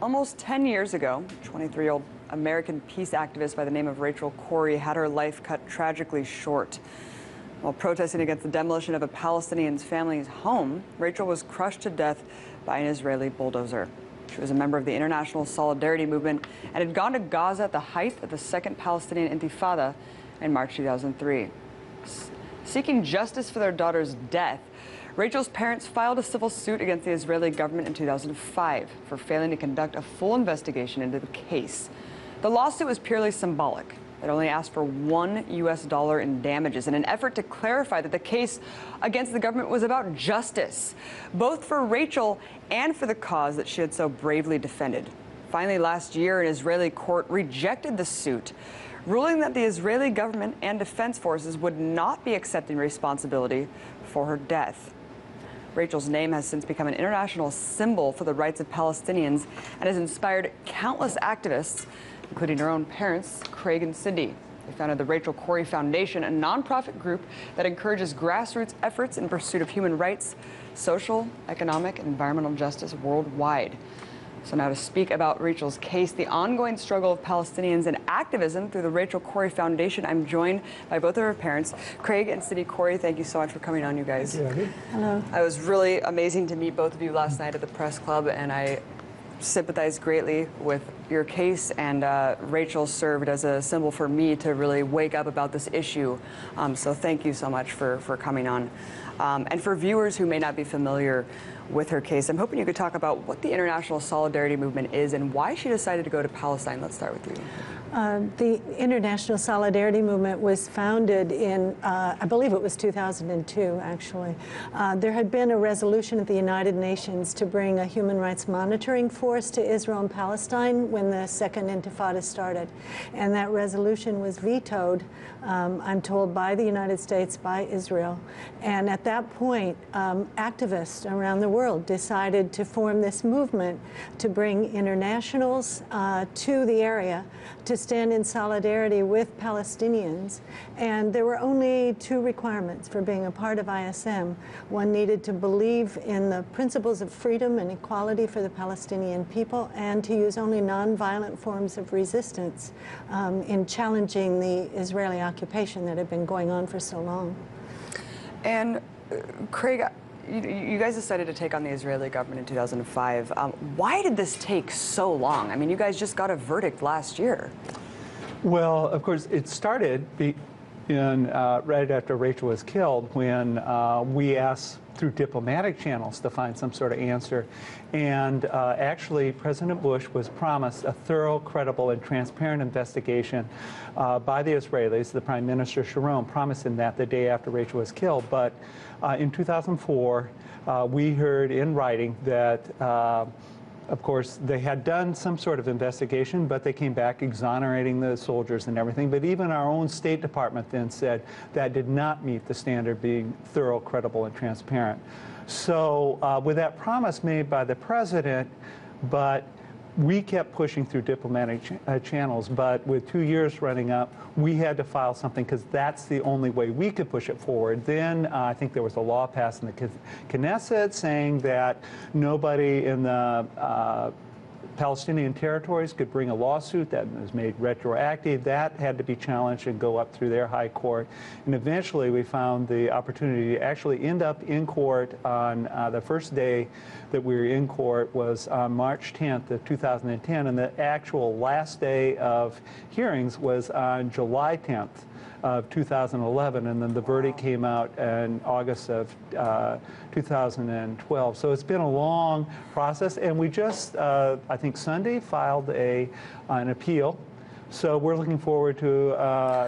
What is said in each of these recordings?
Almost 10 years ago, 23-year-old American peace activist by the name of Rachel Corrie had her life cut tragically short. While protesting against the demolition of a Palestinian family's home, Rachel was crushed to death by an Israeli bulldozer. She was a member of the International Solidarity Movement and had gone to Gaza at the height of the Second Palestinian Intifada in March 2003. Seeking justice for their daughter's death, Rachel's parents filed a civil suit against the Israeli government in 2005 for failing to conduct a full investigation into the case. The lawsuit was purely symbolic. It only asked for $1 US in damages in an effort to clarify that the case against the government was about justice, both for Rachel and for the cause that she had so bravely defended. Finally, last year, an Israeli court rejected the suit, ruling that the Israeli government and defense forces would not be accepting responsibility for her death. Rachel's name has since become an international symbol for the rights of Palestinians and has inspired countless activists, including her own parents, Craig and Cindy. They founded the Rachel Corrie Foundation, a nonprofit group that encourages grassroots efforts in pursuit of human rights, social, economic, and environmental justice worldwide. So now to speak about Rachel's case, the ongoing struggle of Palestinians and activism through the Rachel Corrie Foundation, I'm joined by both of her parents, Craig and Cindy Corrie. Thank you so much for coming on, you guys. Hello. It was really amazing to meet both of you last night at the press club, and I sympathize greatly with your case, and Rachel served as a symbol for me to really wake up about this issue. So thank you so much for coming on. And for viewers who may not be familiar with her case, I'm hoping you could talk about what the International Solidarity Movement is and why she decided to go to Palestine. Let's start with you. The International Solidarity Movement was founded in, I believe it was 2002, actually. There had been a resolution at the United Nations to bring a human rights monitoring force to Israel and Palestine when the Second Intifada started. And that resolution was vetoed, I'm told, by the United States, by Israel. And at that point, activists around the world decided to form this movement to bring internationals to the area to stand in solidarity with Palestinians. And there were only two requirements for being a part of ISM. One needed to believe in the principles of freedom and equality for the Palestinian people, and to use only nonviolent forms of resistance in challenging the Israeli occupation that had been going on for so long. And Craig, you guys decided to take on the Israeli government in 2005. Why did this take so long? I mean, you guys just got a verdict last year. Well, of course, it started right after Rachel was killed, when we asked through diplomatic channels to find some sort of answer. And actually, President Bush was promised a thorough, credible, and transparent investigation by the Israelis. The Prime Minister, Sharon, promised him that the day after Rachel was killed. But in 2004, we heard in writing that of course, they had done some sort of investigation, but they came back exonerating the soldiers and everything. But even our own State Department then said that did not meet the standard being thorough, credible, and transparent. So with that promise made by the president, but we kept pushing through diplomatic channels, but with 2 years running up, we had to file something because that's the only way we could push it forward. Then I think there was a law passed in the Knesset saying that nobody in the Palestinian territories could bring a lawsuit that was made retroactive. That had to be challenged and go up through their high court. And eventually we found the opportunity to actually end up in court on the first day that we were in court was on March 10th of 2010, and the actual last day of hearings was on July 10th of 2011, and then the verdict came out in August of 2012. So it's been a long process, and we just, I think Sunday, filed an appeal. So we're looking forward to,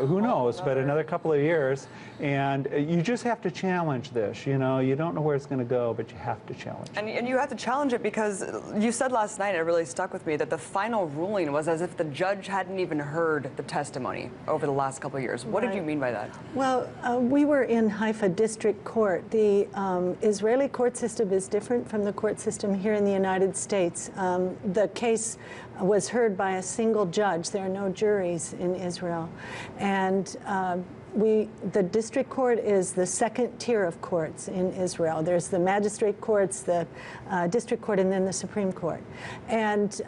who knows, but another couple of years. And you just have to challenge this. You know, you don't know where it's going to go, but you have to challenge it. And you have to challenge it because you said last night, it really stuck with me, that the final ruling was as if the judge hadn't even heard the testimony over the last couple of years. What did you mean by that? Well, we were in Haifa District Court. The Israeli court system is different from the court system here in the United States. The case was heard by a single judge. There are no juries in Israel. And the district court is the second tier of courts in Israel. There's the magistrate courts, the district court, and then the Supreme Court. And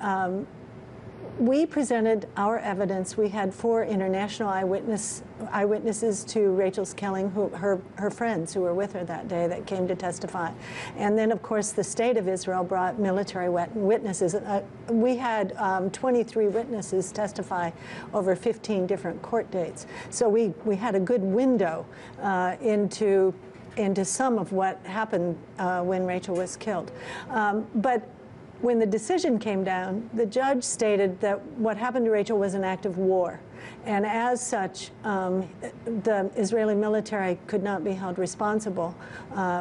we presented our evidence. We had 4 international eyewitnesses to Rachel's killing, her friends who were with her that day that came to testify. And then, of course, the state of Israel brought military witnesses. We had 23 witnesses testify over 15 different court dates. So we had a good window into some of what happened when Rachel was killed. But when the decision came down, the judge stated that what happened to Rachel was an act of war. And as such, the Israeli military could not be held responsible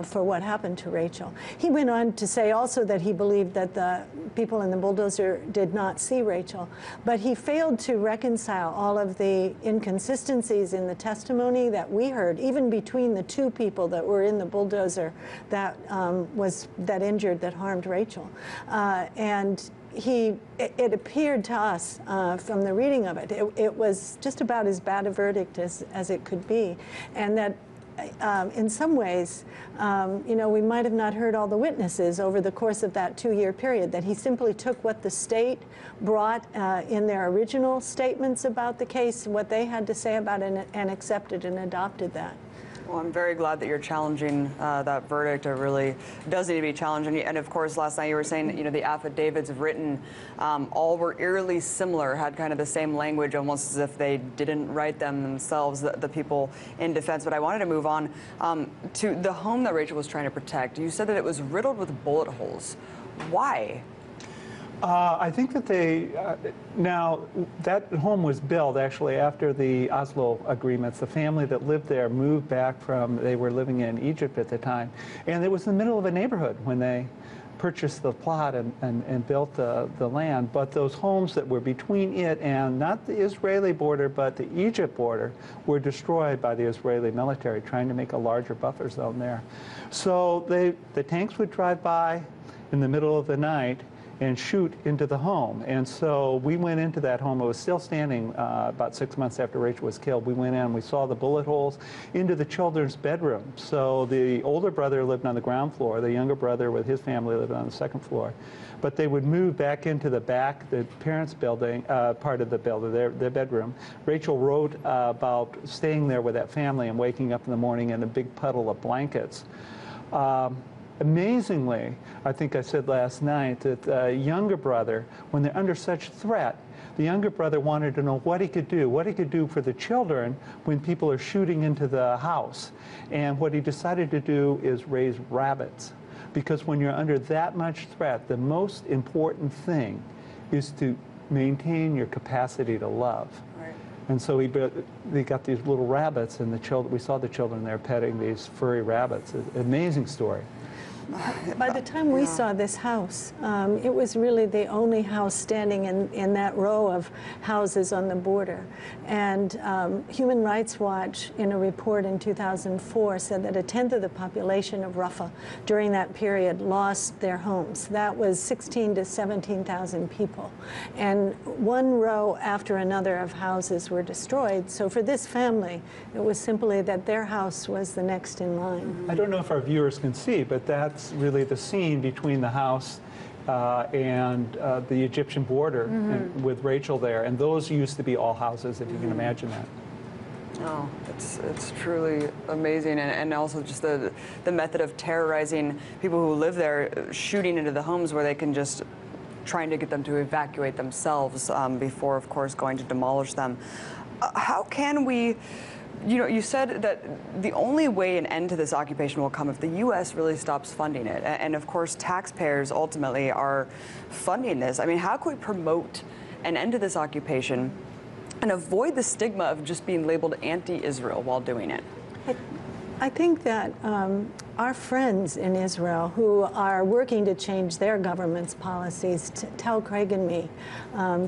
for what happened to Rachel. He went on to say also that he believed that the people in the bulldozer did not see Rachel, but he failed to reconcile all of the inconsistencies in the testimony that we heard, even between the 2 people that were in the bulldozer that that harmed Rachel. And it appeared to us from the reading of it, it was just about as bad a verdict as it could be. And that in some ways, you know, we might have not heard all the witnesses over the course of that 2-year period, that he simply took what the state brought in their original statements about the case, what they had to say about it, and accepted and adopted that. Well, I'm very glad that you're challenging that verdict. It really does need to be challenged. And of course, last night you were saying that, you know, the affidavits written all were eerily similar, had kind of the same language, almost as if they didn't write them themselves, the people in defense. But I wanted to move on to the home that Rachel was trying to protect. You said that it was riddled with bullet holes. Why? I think that now that home was built actually after the Oslo agreements. The family that lived there moved back they were living in Egypt at the time. And it was in the middle of a neighborhood when they purchased the plot and built the land. But those homes that were between it and not the Israeli border, but the Egypt border, were destroyed by the Israeli military, trying to make a larger buffer zone there. So the tanks would drive by in the middle of the night and shoot into the home. And so we went into that home. It was still standing about 6 months after Rachel was killed. We went in, we saw the bullet holes into the children's bedroom. So the older brother lived on the ground floor. The younger brother with his family lived on the second floor. But they would move back into the back, the parents' building, part of the building, their bedroom. Rachel wrote about staying there with that family and waking up in the morning in a big puddle of blankets. Amazingly, I think I said last night that the younger brother, when they're under such threat, the younger brother wanted to know what he could do for the children when people are shooting into the house. And what he decided to do is raise rabbits. Because when you're under that much threat, the most important thing is to maintain your capacity to love. Right. And so they got these little rabbits, and we saw the children there petting these furry rabbits. An amazing story. By the time we saw this house, it was really the only house standing in that row of houses on the border. And Human Rights Watch, in a report in 2004, said that 1/10 of the population of Rafah during that period lost their homes. That was 16,000 to 17,000 people. And one row after another of houses were destroyed. So for this family, it was simply that their house was the next in line. I don't know if our viewers can see, but that's really the scene between the house and the Egyptian border, and with Rachel there. And those used to be all houses, if you can imagine that. Oh, it's truly amazing, and also just the method of terrorizing people who live there, shooting into the homes where they can just trying to get them to evacuate themselves before, of course, going to demolish them. How can we? You know, you said that the only way an end to this occupation will come if the U.S. really stops funding it. And of course, taxpayers ultimately are funding this. I mean, how can we promote an end to this occupation and avoid the stigma of just being labeled anti-Israel while doing it? I think that our friends in Israel who are working to change their government's policies tell Craig and me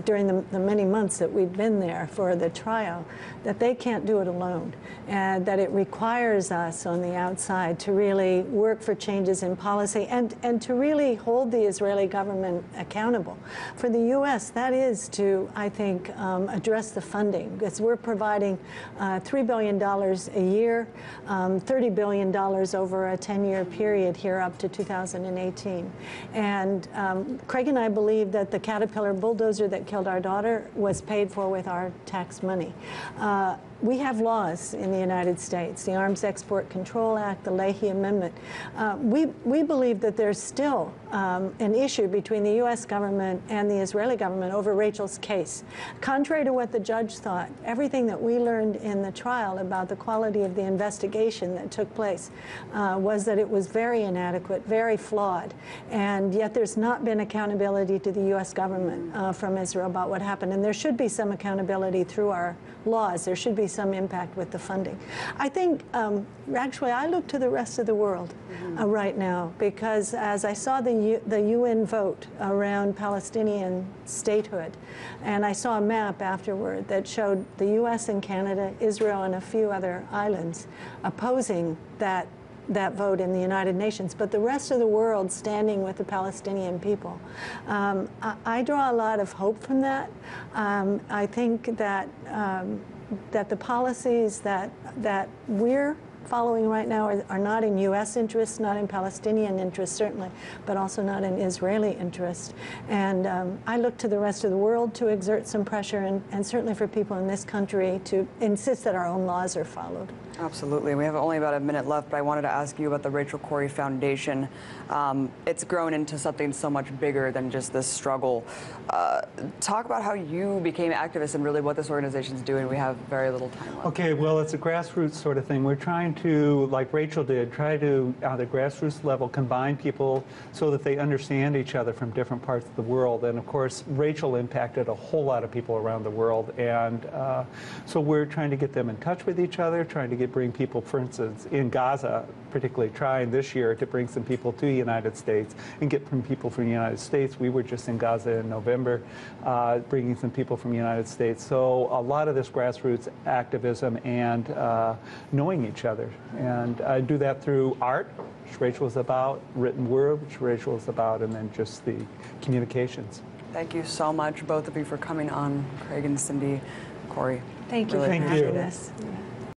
during the many months that we've been there for the trial that they can't do it alone, and that it requires us on the outside to really work for changes in policy and to really hold the Israeli government accountable. For the U.S., that is to, I think, address the funding, because we're providing $3 billion a year, $30 billion over a 10-year period here up to 2018. And Craig and I believe that the Caterpillar bulldozer that killed our daughter was paid for with our tax money. We have laws in the United States, the Arms Export Control Act, the Leahy Amendment. We believe that there's still an issue between the U.S. government and the Israeli government over Rachel's case. Contrary to what the judge thought, everything that we learned in the trial about the quality of the investigation that took place was that it was very inadequate, very flawed, and yet there's not been accountability to the U.S. government from Israel about what happened. And there should be some accountability through our laws. There should be some impact with the funding. I think, actually, I look to the rest of the world right now, because as I saw the UN vote around Palestinian statehood, and I saw a map afterward that showed the U.S. and Canada, Israel, and a few other islands opposing that vote in the United Nations, but the rest of the world standing with the Palestinian people. I draw a lot of hope from that. I think that that the policies that we're following right now are not in U.S. interests, not in Palestinian interests, certainly, but also not in Israeli interest. And I look to the rest of the world to exert some pressure, and certainly for people in this country to insist that our own laws are followed. Absolutely. We have only about a minute left, but I wanted to ask you about the Rachel Corrie Foundation. It's grown into something so much bigger than just this struggle. Talk about how you became activists and really what this organization's doing. We have very little time left. Okay, well, it's a grassroots sort of thing. We're trying to, like Rachel did, try to, on the grassroots level, combine people so that they understand each other from different parts of the world. And of course, Rachel impacted a whole lot of people around the world. And so we're trying to get them in touch with each other, trying to bring people, for instance, in Gaza, particularly trying this year to bring some people to the United States and get some people from the United States. We were just in Gaza in November, bringing some people from the United States. So a lot of this grassroots activism and knowing each other. And I do that through art, which Rachel is about, written word, which Rachel is about, and then just the communications. Thank you so much, both of you, for coming on. Craig and Cindy, Corrie. Thank you for having us.